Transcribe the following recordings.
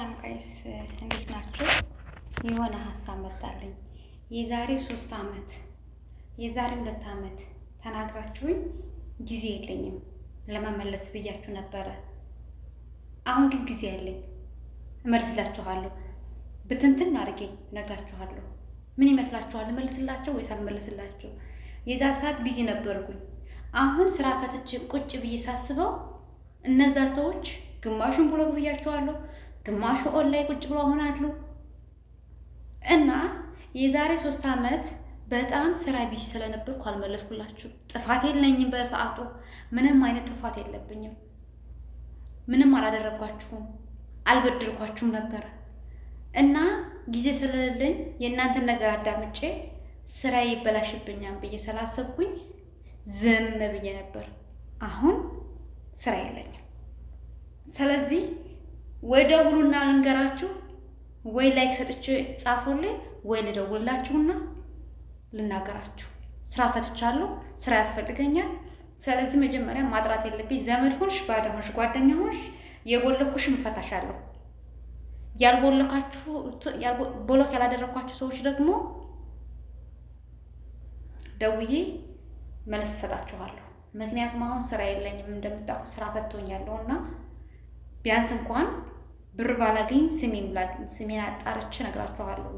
ሰላም ጋይስ እንዴት ናችሁ? የሆነ ሀሳብ መጣልኝ። የዛሬ 3 ዓመት የዛሬ 2 ዓመት ተናግራችሁኝ ጊዜ የለኝም ለመመለስ ብያችሁ ነበረ። አሁን ግን ጊዜ አለኝ፣ እመልስላችኋለሁ። ብትንትን አድርጌ እነግራችኋለሁ። ምን ይመስላችኋል? እመልስላችሁ ወይስ አልመልስላችሁ? የዛ ሰዓት ቢዚ ነበርኩኝ። አሁን ስራ ፈትቼ ቁጭ ብዬ ሳስበው እነዛ ሰዎች ግማሹን ብሎግ ብያችኋለሁ፣ ግማሹ ኦንላይን ቁጭ ብለው ሆናሉ። እና የዛሬ 3 ዓመት በጣም ስራ ቢዚ ስለነበርኩ አልመለስኩላችሁ። ጥፋት የለኝም፣ በሰዓቱ ምንም አይነት ጥፋት የለብኝም። ምንም አላደረኳችሁም፣ አልበደልኳችሁም ነበር። እና ጊዜ ስለሌለኝ የእናንተን ነገር አዳምጬ ስራ ይበላሽብኛል ብዬ ስላሰብኩኝ ዝም ብዬ ነበር። አሁን ስራ የለኝም። ስለዚህ ወይ ደውሉና ልንገራችሁ፣ ወይ ላይክ ሰጥቼ ጻፉልኝ፣ ወይ ልደውልላችሁና ልናገራችሁ። ስራ ፈትቻለሁ፣ ስራ ያስፈልገኛል። ስለዚህ መጀመሪያ ማጥራት የለብኝ። ዘመድ ሆንሽ፣ ባዳ ሆንሽ፣ ጓደኛ ሆንሽ፣ የቦለኩሽም እፈታሻለሁ። ያልቦለካችሁ ቦሎክ ያላደረኳችሁ ሰዎች ደግሞ ደውዬ መልስ ሰጣችኋለሁ። ምክንያቱም አሁን ስራ የለኝም፣ እንደምታውቁ ስራ ፈቶኛለሁና ቢያንስ እንኳን ብር ባላገኝ ስሜን አጣርቼ እነግራችኋለሁ።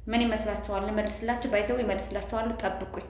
ምን ይመስላችኋል? ልመልስላችሁ? ባይዘው ይመልስላችኋለሁ። ጠብቁኝ።